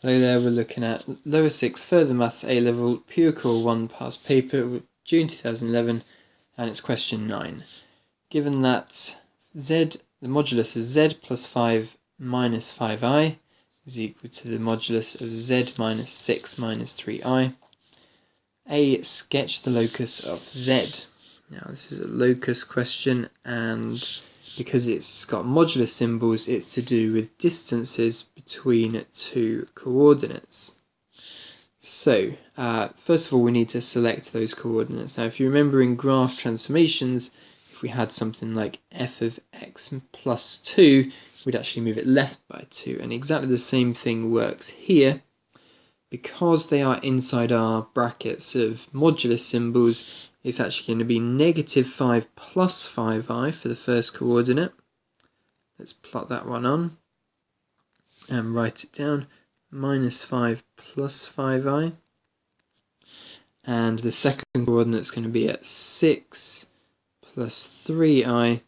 Hello there, we're looking at Lower 6 Further Maths A-Level Pure Core 1 past paper, June 2011, and it's question 9. Given that z, the modulus of z plus 5 minus 5i is equal to the modulus of z minus 6 minus 3i, A, sketch the locus of z. Now this is a locus question, and because it's got modulus symbols, it's to do with distances between two coordinates. So, first of all, we need to select those coordinates. Now, if you remember in graph transformations, if we had something like f of x plus 2, we'd actually move it left by 2. And exactly the same thing works here. Because they are inside our brackets of modulus symbols, it's actually going to be negative 5 plus 5i for the first coordinate. Let's plot that one on and write it down. Minus 5 plus 5i. And the second coordinate is going to be at 6 plus 3i.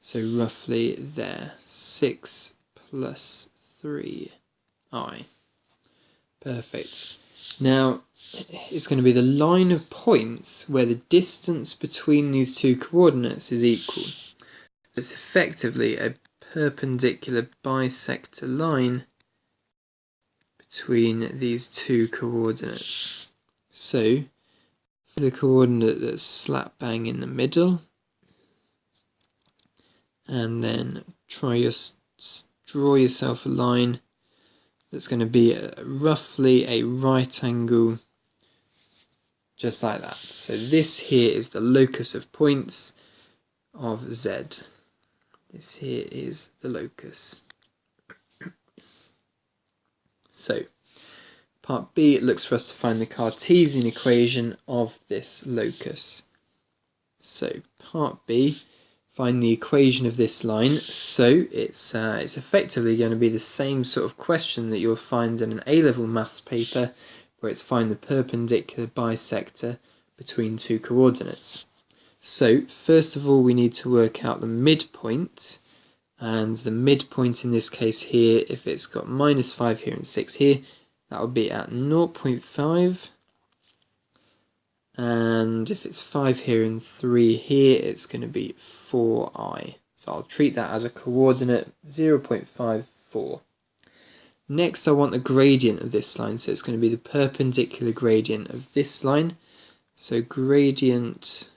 So roughly there. 6 plus 3i. Perfect. Now, it's going to be the line of points where the distance between these two coordinates is equal. It's effectively a perpendicular bisector line between these two coordinates. So, the coordinate that's slap bang in the middle, and then draw yourself a line that's going to be roughly a right angle, just like that. So this here is the locus of points of z. This here is the locus. So part B, it looks for us to find the Cartesian equation of this locus. So part B, find the equation of this line. So it's effectively going to be the same sort of question that you'll find in an A-level maths paper, where it's find the perpendicular bisector between two coordinates. So first of all, we need to work out the midpoint, and the midpoint in this case here, if it's got minus 5 here and 6 here, that will be at 0.5. And if it's 5 here and 3 here, it's going to be 4i. So I'll treat that as a coordinate 0.54. Next, I want the gradient of this line. So it's going to be the perpendicular gradient of this line. So gradient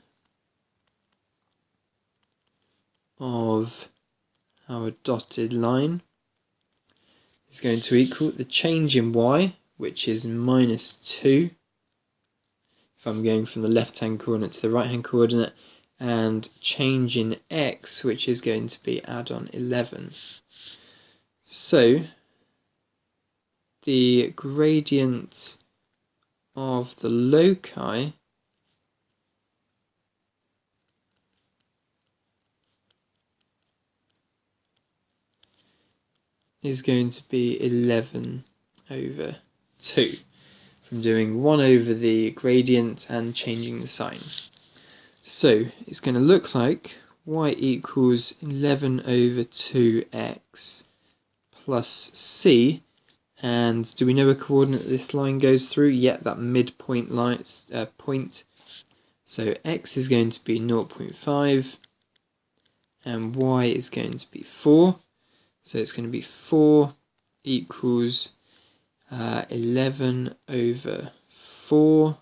of our dotted line is going to equal the change in y, which is minus 2. If I'm going from the left-hand coordinate to the right-hand coordinate, and change in x, which is going to be add on 11. So the gradient of the loci is going to be 11 over 2. From doing 1 over the gradient and changing the sign. So it's going to look like y equals 11 over 2x plus c. And do we know a coordinate this line goes through? Yeah, that midpoint line, point. So x is going to be 0.5 and y is going to be 4. So it's going to be 4 equals 11 over 4,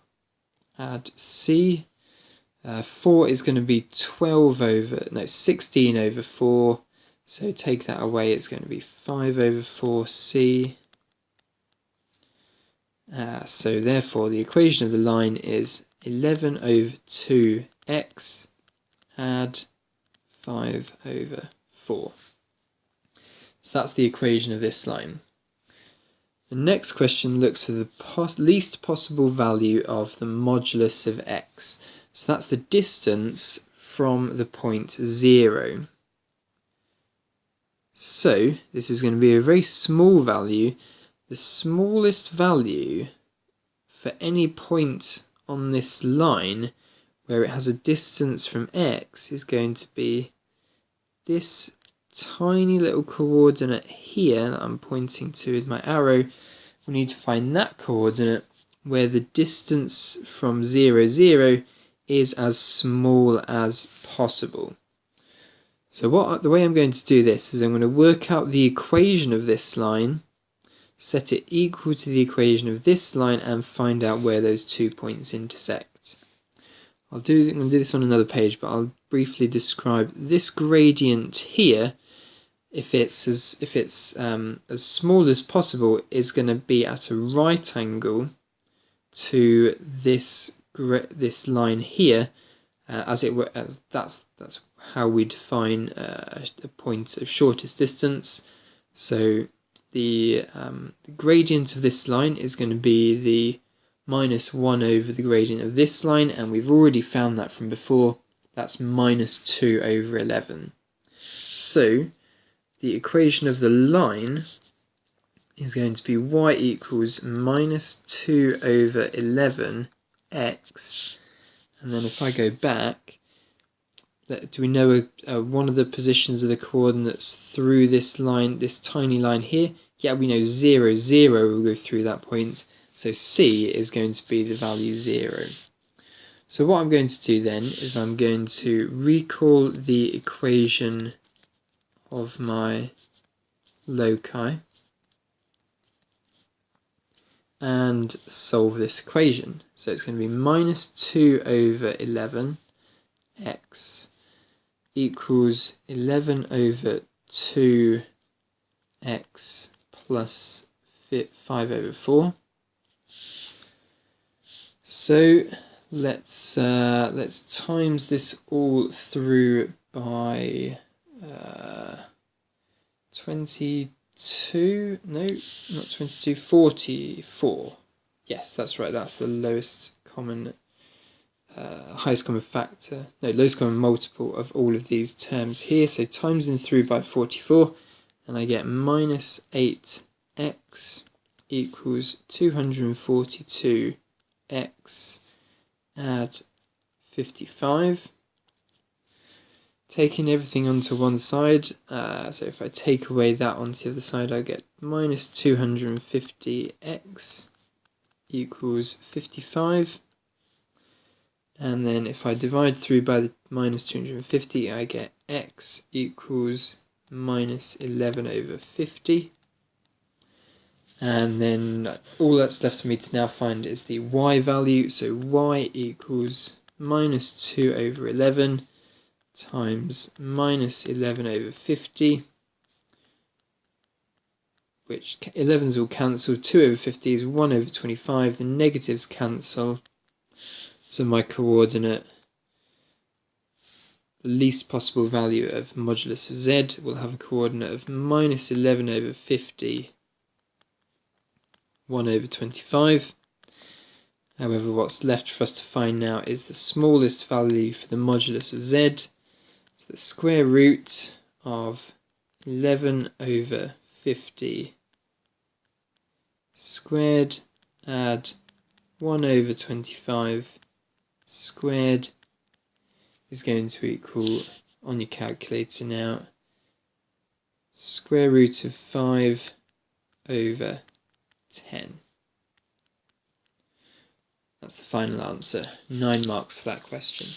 add c. 4 is going to be 16 over 4, so take that away, it's going to be 5 over 4c. So therefore the equation of the line is 11 over 2x, add 5 over 4. So that's the equation of this line. The next question looks for the least possible value of the modulus of x. So that's the distance from the point 0. So this is going to be a very small value. The smallest value for any point on this line where it has a distance from x is going to be this tiny little coordinate here that I'm pointing to with my arrow, we need to find that coordinate where the distance from 0, 0 is as small as possible. So the way I'm going to do this is I'm going to work out the equation of this line, set it equal to the equation of this line, and find out where those 2 points intersect. I'm going to do this on another page, but I'll briefly describe this gradient here. If it's as small as possible, is going to be at a right angle to this line here, as it were. That's how we define a point of shortest distance. So the gradient of this line is going to be the minus 1 over the gradient of this line, and we've already found that from before. That's minus 2 over 11. So the equation of the line is going to be y equals minus 2 over 11 x, and then if I go back, do we know one of the positions of the coordinates through this line, this tiny line here? Yeah, we know 0, 0 will go through that point, so C is going to be the value 0. So what I'm going to do then is I'm going to recall the equation of my loci and solve this equation. So it's going to be minus 2 over 11 x equals 11 over 2 x plus 5 over 4. So let's times this all through by 22, no, not 22, 44. Yes, that's right, that's the lowest common, highest common factor, no, lowest common multiple of all of these terms here. So times them through by 44, and I get minus 8x equals 242x add 55. Taking everything onto one side, so if I take away that onto the other side, I get minus 250x equals 55. And then if I divide through by the minus 250, I get x equals minus 11 over 50. And then all that's left for me to now find is the y value. So y equals minus 2 over 11 times minus 11 over 50, which 11's will cancel, 2 over 50 is 1 over 25, the negatives cancel, so my coordinate, the least possible value of modulus of z, will have a coordinate of minus 11 over 50, 1 over 25. However, what's left for us to find now is the smallest value for the modulus of z. So the square root of 11 over 50 squared add 1 over 25 squared is going to equal, on your calculator now, square root of 5 over 10. That's the final answer. 9 marks for that question.